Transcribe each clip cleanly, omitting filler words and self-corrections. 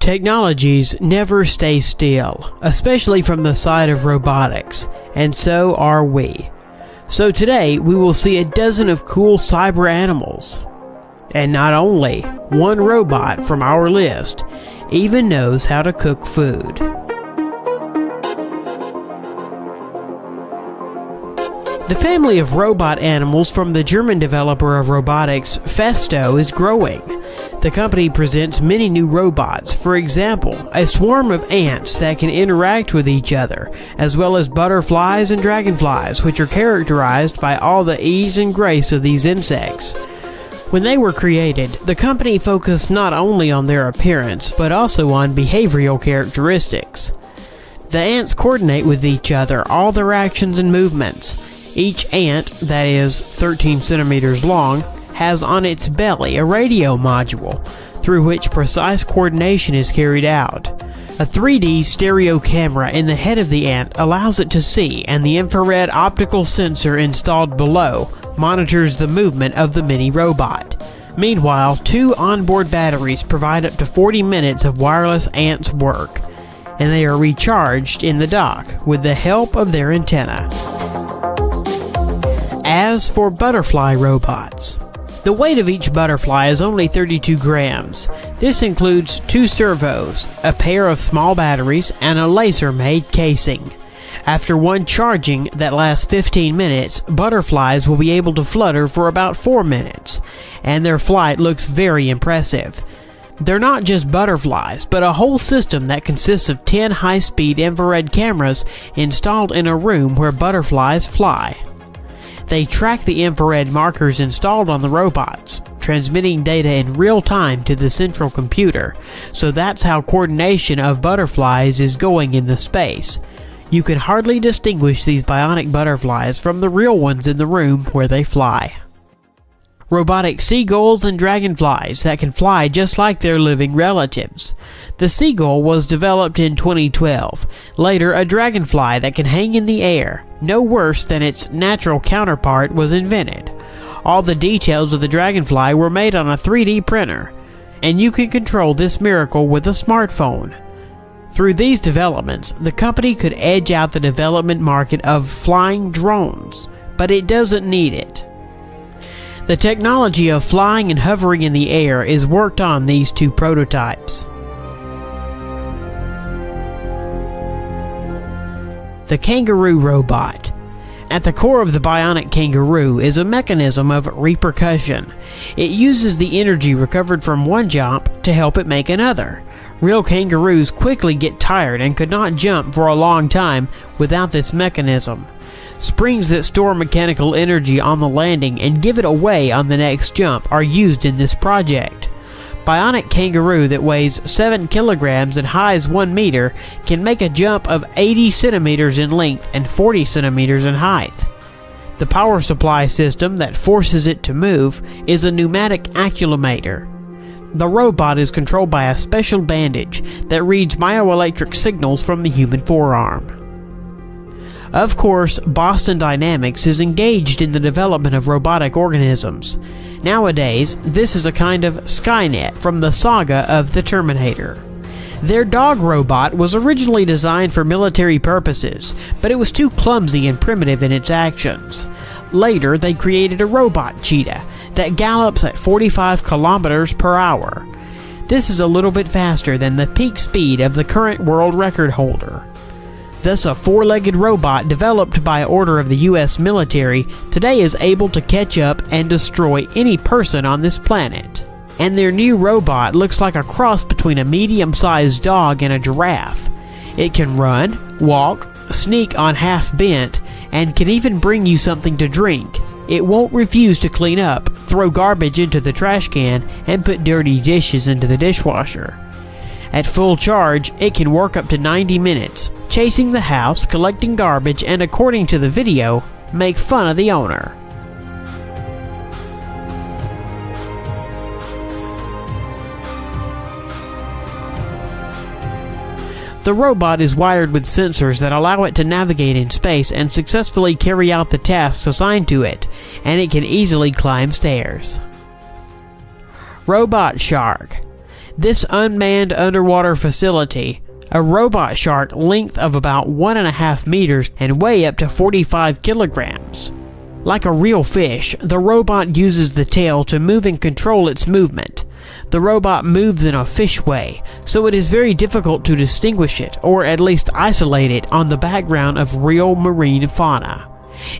Technologies never stay still, especially from the side of robotics, and so are we. So today we will see a dozen of cool cyber animals. And not only, one robot from our list even knows how to cook food. The family of robot animals from the German developer of robotics, Festo, is growing. The company presents many new robots, for example, a swarm of ants that can interact with each other, as well as butterflies and dragonflies, which are characterized by all the ease and grace of these insects. When they were created, the company focused not only on their appearance, but also on behavioral characteristics. The ants coordinate with each other all their actions and movements. Each ant, that is 13 centimeters long, has on its belly a radio module, through which precise coordination is carried out. A 3D stereo camera in the head of the ant allows it to see, and the infrared optical sensor installed below monitors the movement of the mini robot. Meanwhile, 2 onboard batteries provide up to 40 minutes of wireless ants work, and they are recharged in the dock with the help of their antenna. As for butterfly robots, the weight of each butterfly is only 32 grams. This includes 2 servos, a pair of small batteries, and a laser-made casing. After one charging that lasts 15 minutes, butterflies will be able to flutter for about 4 minutes, and their flight looks very impressive. They're not just butterflies, but a whole system that consists of 10 high-speed infrared cameras installed in a room where butterflies fly. They track the infrared markers installed on the robots, transmitting data in real time to the central computer, so that's how coordination of butterflies is going in the space. You can hardly distinguish these bionic butterflies from the real ones in the room where they fly. Robotic seagulls and dragonflies that can fly just like their living relatives. The seagull was developed in 2012. Later, a dragonfly that can hang in the air, no worse than its natural counterpart, was invented. All the details of the dragonfly were made on a 3D printer, and you can control this miracle with a smartphone. Through these developments, the company could edge out the development market of flying drones, but it doesn't need it. The technology of flying and hovering in the air is worked on these 2 prototypes. The kangaroo robot. At the core of the bionic kangaroo is a mechanism of repercussion. It uses the energy recovered from one jump to help it make another. Real kangaroos quickly get tired and could not jump for a long time without this mechanism. Springs that store mechanical energy on the landing and give it away on the next jump are used in this project. Bionic kangaroo that weighs 7 kilograms and highs 1 meter can make a jump of 80 centimeters in length and 40 centimeters in height. The power supply system that forces it to move is a pneumatic accumulometer. The robot is controlled by a special bandage that reads myoelectric signals from the human forearm. Of course, Boston Dynamics is engaged in the development of robotic organisms. Nowadays, this is a kind of Skynet from the saga of the Terminator. Their dog robot was originally designed for military purposes, but it was too clumsy and primitive in its actions. Later, they created a robot cheetah that gallops at 45 kilometers per hour. This is a little bit faster than the peak speed of the current world record holder. Thus, a 4-legged robot developed by order of the U.S. military today is able to catch up and destroy any person on this planet. And their new robot looks like a cross between a medium-sized dog and a giraffe. It can run, walk, sneak on half bent, and can even bring you something to drink. It won't refuse to clean up, throw garbage into the trash can, and put dirty dishes into the dishwasher. At full charge, it can work up to 90 minutes, chasing the house, collecting garbage, and according to the video, make fun of the owner. The robot is wired with sensors that allow it to navigate in space and successfully carry out the tasks assigned to it, and it can easily climb stairs. Robot Shark. This unmanned underwater facility, a robot shark length of about 1.5 meters and weigh up to 45 kilograms. Like a real fish, the robot uses the tail to move and control its movement. The robot moves in a fish way, so it is very difficult to distinguish it, or at least isolate it on the background of real marine fauna.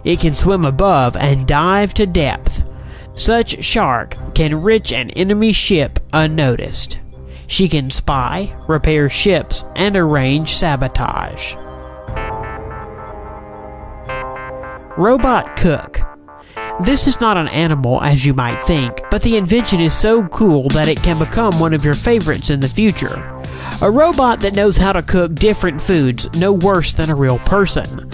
It can swim above and dive to depth. Such shark can reach an enemy ship unnoticed. She can spy, repair ships, and arrange sabotage. Robot Cook. This is not an animal as you might think, but the invention is so cool that it can become one of your favorites in the future. A robot that knows how to cook different foods no worse than a real person.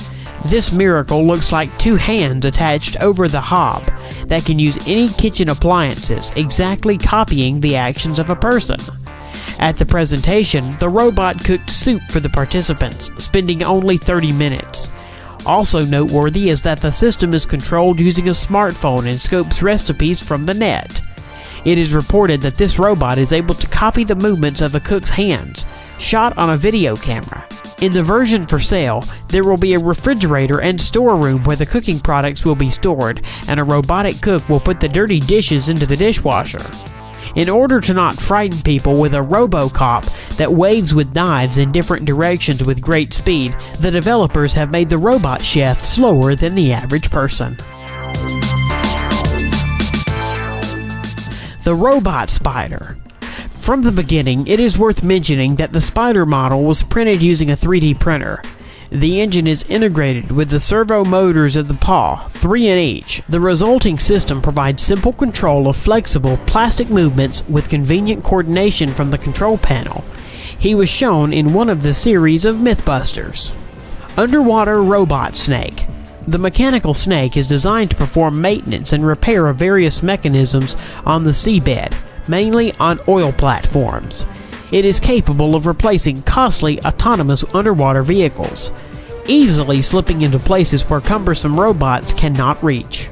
This miracle looks like two hands attached over the hob that can use any kitchen appliances, exactly copying the actions of a person. At the presentation, the robot cooked soup for the participants, spending only 30 minutes. Also noteworthy is that the system is controlled using a smartphone and scopes recipes from the net. It is reported that this robot is able to copy the movements of a cook's hands, shot on a video camera. In the version for sale, there will be a refrigerator and storeroom where the cooking products will be stored, and a robotic cook will put the dirty dishes into the dishwasher. In order to not frighten people with a RoboCop that waves with knives in different directions with great speed, the developers have made the robot chef slower than the average person. The Robot Spider. From the beginning, it is worth mentioning that the Spider model was printed using a 3D printer. The engine is integrated with the servo motors of the paw, 3 in each. The resulting system provides simple control of flexible plastic movements with convenient coordination from the control panel. He was shown in one of the series of Mythbusters. Underwater Robot Snake. The mechanical snake is designed to perform maintenance and repair of various mechanisms on the seabed, mainly on oil platforms. It is capable of replacing costly autonomous underwater vehicles, easily slipping into places where cumbersome robots cannot reach.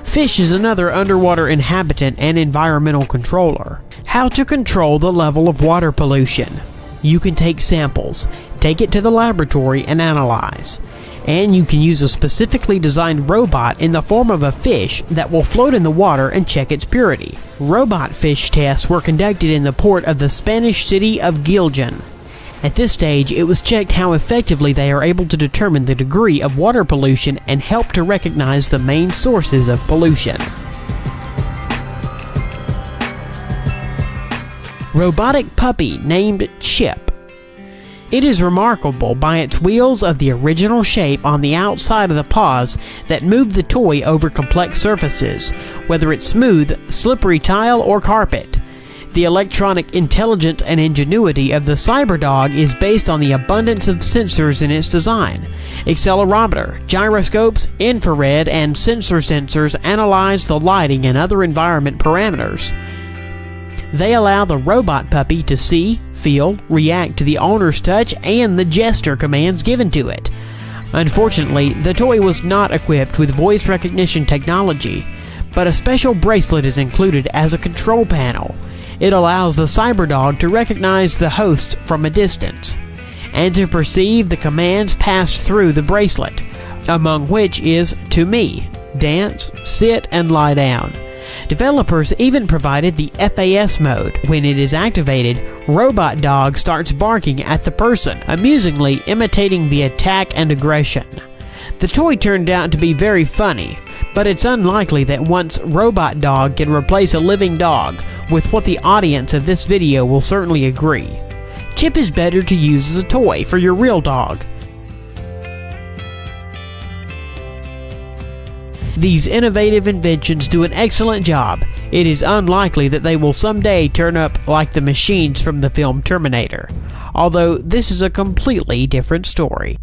Fish is another underwater inhabitant and environmental controller. How to control the level of water pollution. You can take samples, take it to the laboratory and analyze. And you can use a specifically designed robot in the form of a fish that will float in the water and check its purity. Robot fish tests were conducted in the port of the Spanish city of Gilgin. At this stage, it was checked how effectively they are able to determine the degree of water pollution and help to recognize the main sources of pollution. Robotic puppy named Chip. It is remarkable by its wheels of the original shape on the outside of the paws that move the toy over complex surfaces, whether it's smooth, slippery tile, or carpet. The electronic intelligence and ingenuity of the CyberDog is based on the abundance of sensors in its design. Accelerometer, gyroscopes, infrared, and sensors analyze the lighting and other environment parameters. They allow the robot puppy to see, feel, react to the owner's touch and the gesture commands given to it. Unfortunately, the toy was not equipped with voice recognition technology, but a special bracelet is included as a control panel. It allows the CyberDog to recognize the host from a distance, and to perceive the commands passed through the bracelet, among which is to me, dance, sit, and lie down. Developers even provided the FAS mode. When it is activated, Robot Dog starts barking at the person, amusingly imitating the attack and aggression. The toy turned out to be very funny, but it's unlikely that once Robot Dog can replace a living dog, with what the audience of this video will certainly agree. Chip is better to use as a toy for your real dog. These innovative inventions do an excellent job. It is unlikely that they will someday turn up like the machines from the film Terminator, although this is a completely different story.